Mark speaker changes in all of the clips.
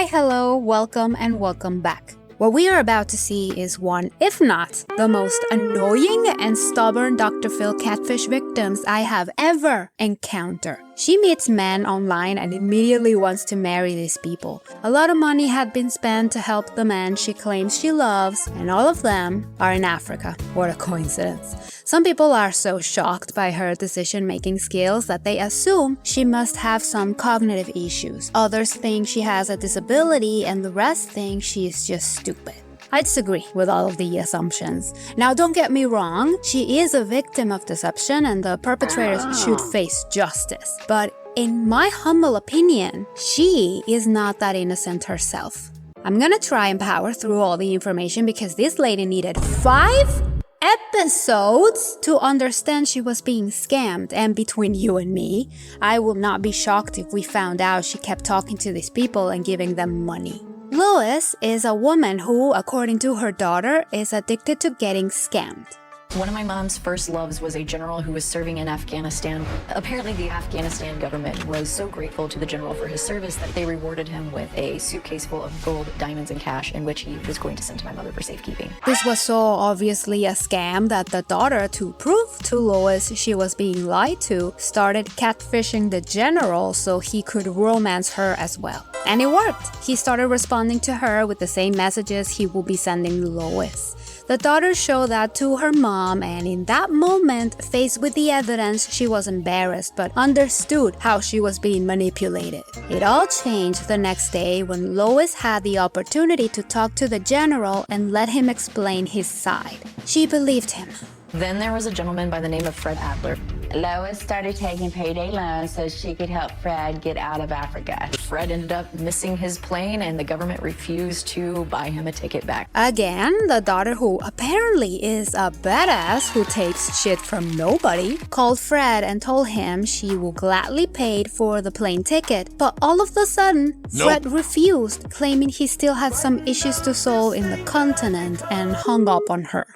Speaker 1: Hi, hello, welcome, and welcome back. What we are about to see is one, if not the most annoying and stubborn drphil catfish victims I have ever encountered. She meets men online and immediately wants to marry these people. A lot of money had been spent to help the men she claims she loves, and all of them are in Africa. What a coincidence. Some people are so shocked by her decision-making skills that they assume she must have some cognitive issues. Others think she has a disability, and the rest think she is just stupid. I disagree with all of the assumptions. Now, don't get me wrong, she is a victim of deception and the perpetrators should face justice. But in my humble opinion, she is not that innocent herself. I'm gonna try and power through all the information because this lady needed 5 episodes to understand she was being scammed. And between you and me, I will not be shocked if we found out she kept talking to these people and giving them money. Lois is a woman who, according to her daughter, is addicted to getting scammed.
Speaker 2: One of my mom's first loves was a general who was serving in Afghanistan. Apparently, the Afghanistan government was so grateful to the general for his service that they rewarded him with a suitcase full of gold, diamonds, and cash, in which he was going to send to my mother for safekeeping.
Speaker 1: This was so obviously a scam that the daughter, to prove to Lois she was being lied to, started catfishing the general so he could romance her as well. And it worked. He started responding to her with the same messages he would be sending Lois. The daughter showed that to her mom, and in that moment, faced with the evidence, she was embarrassed but understood how she was being manipulated. It all changed the next day when Lois had the opportunity to talk to the general and let him explain his side. She believed him.
Speaker 2: Then there was a gentleman by the name of Fred Adler.
Speaker 3: Lois started taking payday loans so she could help Fred get out of Africa.
Speaker 2: Fred ended up missing his plane and the government refused to buy him a ticket back.
Speaker 1: Again, the daughter, who apparently is a badass who takes shit from nobody, called Fred and told him she will gladly pay for the plane ticket. But all of a sudden, Fred refused, claiming he still had some issues to solve in the continent, and hung up on her.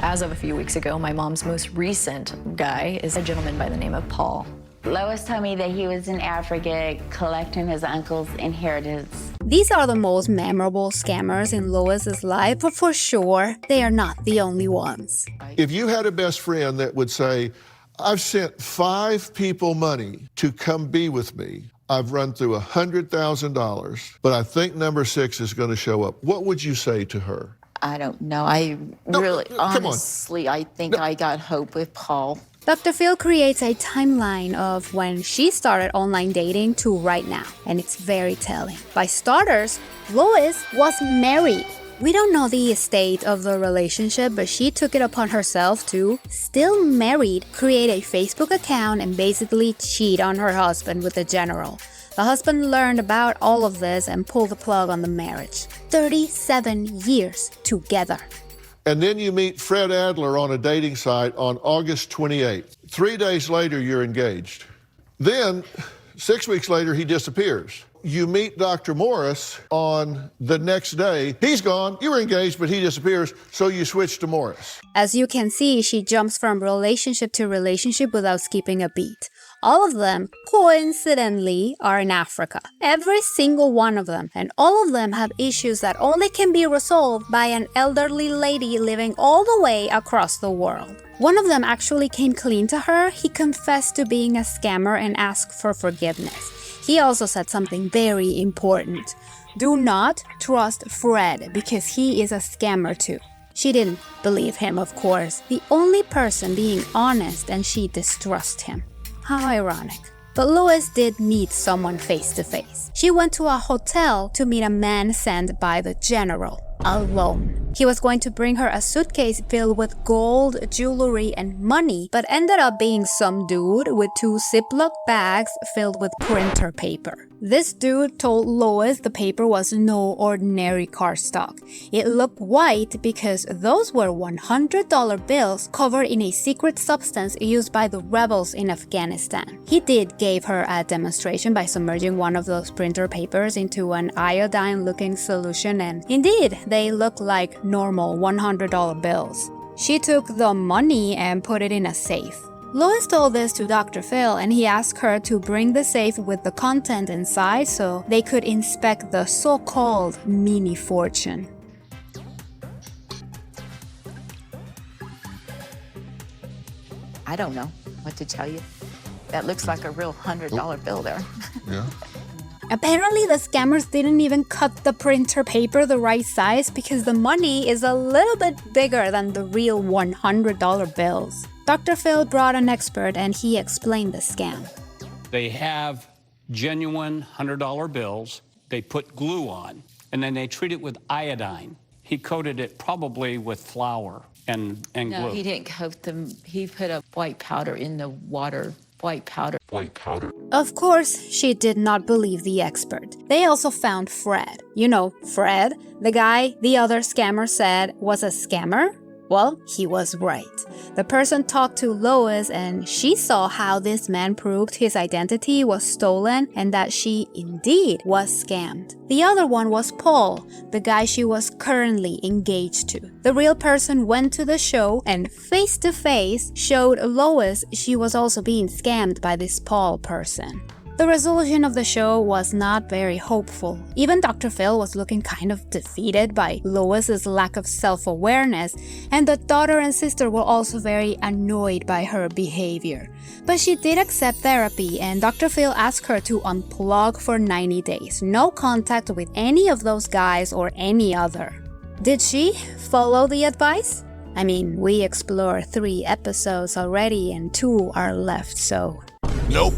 Speaker 2: As of a few weeks ago, my mom's most recent guy is a gentleman by the name of Paul.
Speaker 3: Lois told me that he was in Africa collecting his uncle's inheritance.
Speaker 1: These are the most memorable scammers in Lois's life, but for sure, they are not the only ones.
Speaker 4: If you had a best friend that would say, I've sent 5 people money to come be with me, I've run through $100,000, but I think number 6 is going to show up, what would you say to her?
Speaker 5: I don't know. Honestly, I think I got hope with Paul.
Speaker 1: drphil creates a timeline of when she started online dating to right now, and it's very telling. By starters, Lois was married. We don't know the state of the relationship, but she took it upon herself to, still married, create a Facebook account and basically cheat on her husband with the general. The husband learned about all of this and pulled the plug on the marriage. 37 years together.
Speaker 4: And then you meet Fred Adler on a dating site on August 28th. 3 days later, you're engaged. Then, 6 weeks later, he disappears. You meet Dr. Morris on the next day. He's gone, you were engaged, but he disappears, so you switch to Morris.
Speaker 1: As you can see, she jumps from relationship to relationship without skipping a beat. All of them, coincidentally, are in Africa. Every single one of them. And all of them have issues that only can be resolved by an elderly lady living all the way across the world. One of them actually came clean to her. He confessed to being a scammer and asked for forgiveness. He also said something very important. Do not trust Fred because he is a scammer too. She didn't believe him, of course. The only person being honest, and she distrusts him. How ironic. But Lois did meet someone face to face. She went to a hotel to meet a man sent by the general. Alone. He was going to bring her a suitcase filled with gold, jewelry, and money, but ended up being some dude with 2 Ziploc bags filled with printer paper. This dude told Lois the paper was no ordinary cardstock. It looked white because those were $100 bills covered in a secret substance used by the rebels in Afghanistan. He gave her a demonstration by submerging one of those printer papers into an iodine-looking solution, and indeed, they look like normal $100 bills. She took the money and put it in a safe. Lois told this to Dr. Phil, and he asked her to bring the safe with the content inside so they could inspect the so-called mini fortune.
Speaker 5: I don't know what to tell you. That looks like a real $100 bill there.
Speaker 4: Yeah.
Speaker 1: Apparently, the scammers didn't even cut the printer paper the right size because the money is a little bit bigger than the real $100 bills. Dr. Phil brought an expert and he explained the scam.
Speaker 6: They have genuine $100 bills they put glue on, and then they treat it with iodine. He coated it probably with flour and glue.
Speaker 5: No, he didn't coat them. He put a white powder in the water. White powder.
Speaker 1: Of course, she did not believe the expert. They also found Fred. You know, Fred, the guy the other scammer said was a scammer? Well, he was right. The person talked to Lois and she saw how this man proved his identity was stolen and that she indeed was scammed. The other one was Paul, the guy she was currently engaged to. The real person went to the show and face to face showed Lois she was also being scammed by this Paul person. The resolution of the show was not very hopeful. Even Dr. Phil was looking kind of defeated by Lois's lack of self-awareness, and the daughter and sister were also very annoyed by her behavior. But she did accept therapy, and Dr. Phil asked her to unplug for 90 days. No contact with any of those guys or any other. Did she follow the advice? I mean, we explored 3 episodes already and 2 are left, so...
Speaker 4: Nope.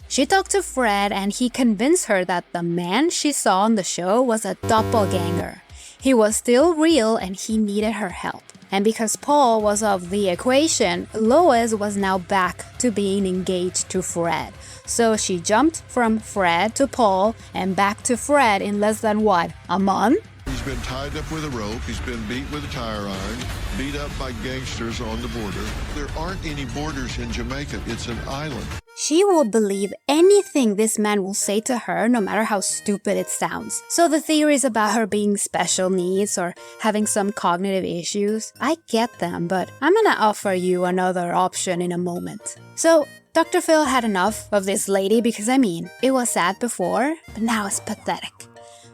Speaker 1: She talked to Fred and he convinced her that the man she saw on the show was a doppelganger. He was still real and he needed her help. And because Paul was of the equation, Lois was now back to being engaged to Fred. So she jumped from Fred to Paul and back to Fred in less than what, a month?
Speaker 4: He's been tied up with a rope. He's been beat with a tire iron, beat up by gangsters on the border. There aren't any borders in Jamaica. It's an island.
Speaker 1: She will believe anything this man will say to her, no matter how stupid it sounds. So the theories about her being special needs or having some cognitive issues, I get them, but I'm gonna offer you another option in a moment. So Dr. Phil had enough of this lady because, I mean, it was sad before, but now it's pathetic.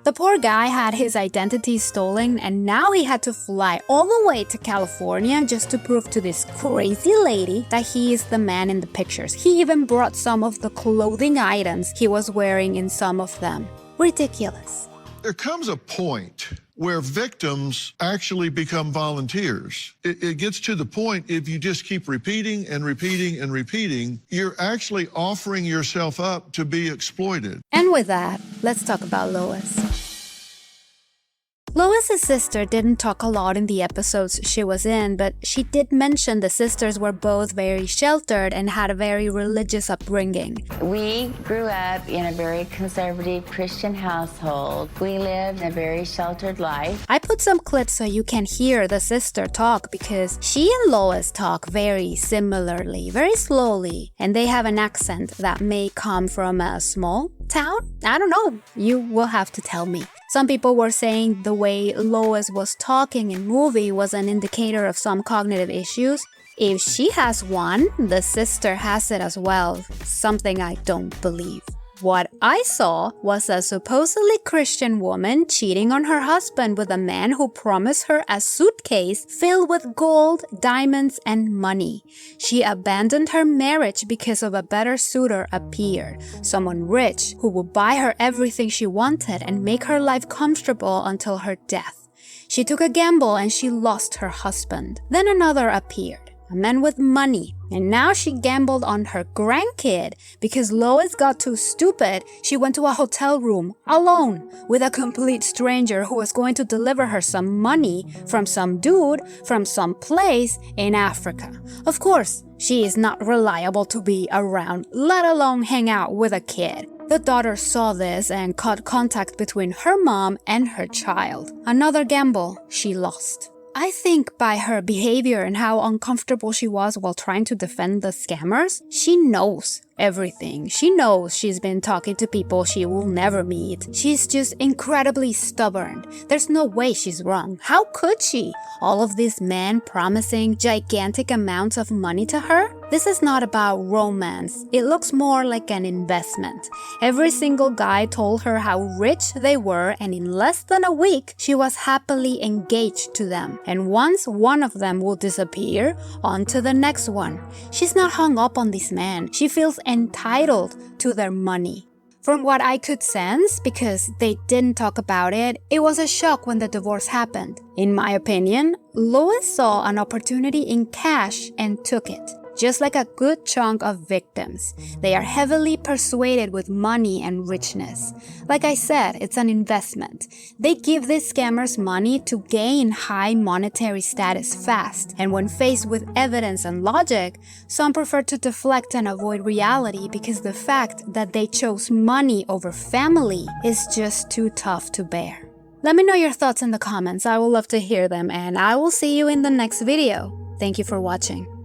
Speaker 1: The poor guy had his identity stolen and now he had to fly all the way to California just to prove to this crazy lady that he is the man in the pictures. He even brought some of the clothing items he was wearing in some of them. Ridiculous.
Speaker 4: There comes a point where victims actually become volunteers. It gets to the point if you just keep repeating and repeating and repeating, you're actually offering yourself up to be exploited.
Speaker 1: And with that, let's talk about Lois. Lois's sister didn't talk a lot in the episodes she was in, but she did mention the sisters were both very sheltered and had a very religious upbringing.
Speaker 3: We grew up in a very conservative Christian household. We lived a very sheltered life.
Speaker 1: I put some clips so you can hear the sister talk because she and Lois talk very similarly, very slowly, and they have an accent that may come from a small town? I don't know. You will have to tell me. Some people were saying the way Lois was talking and moving was an indicator of some cognitive issues. If she has one, the sister has it as well, something I don't believe. What I saw was a supposedly Christian woman cheating on her husband with a man who promised her a suitcase filled with gold, diamonds, and money. She abandoned her marriage because of a better suitor appeared, someone rich who would buy her everything she wanted and make her life comfortable until her death. She took a gamble and she lost her husband. Then another appeared, a man with money. And now she gambled on her grandkid. Because Lois got too stupid, she went to a hotel room alone with a complete stranger who was going to deliver her some money from some dude from some place in Africa. Of course, she is not reliable to be around, let alone hang out with a kid. The daughter saw this and caught contact between her mom and her child. Another gamble she lost. I think by her behavior and how uncomfortable she was while trying to defend the scammers, she knows everything. She knows she's been talking to people she will never meet. She's just incredibly stubborn. There's no way she's wrong. How could she? All of these men promising gigantic amounts of money to her? This is not about romance. It looks more like an investment. Every single guy told her how rich they were, and in less than a week, she was happily engaged to them. And once one of them will disappear, on to the next one. She's not hung up on this man. She feels entitled to their money. From what I could sense, because they didn't talk about it, it was a shock when the divorce happened. In my opinion, Lois saw an opportunity in cash and took it. Just like a good chunk of victims, they are heavily persuaded with money and richness. Like I said, it's an investment. They give these scammers money to gain high monetary status fast, and when faced with evidence and logic, some prefer to deflect and avoid reality because the fact that they chose money over family is just too tough to bear. Let me know your thoughts in the comments. I would love to hear them, and I will see you in the next video. Thank you for watching.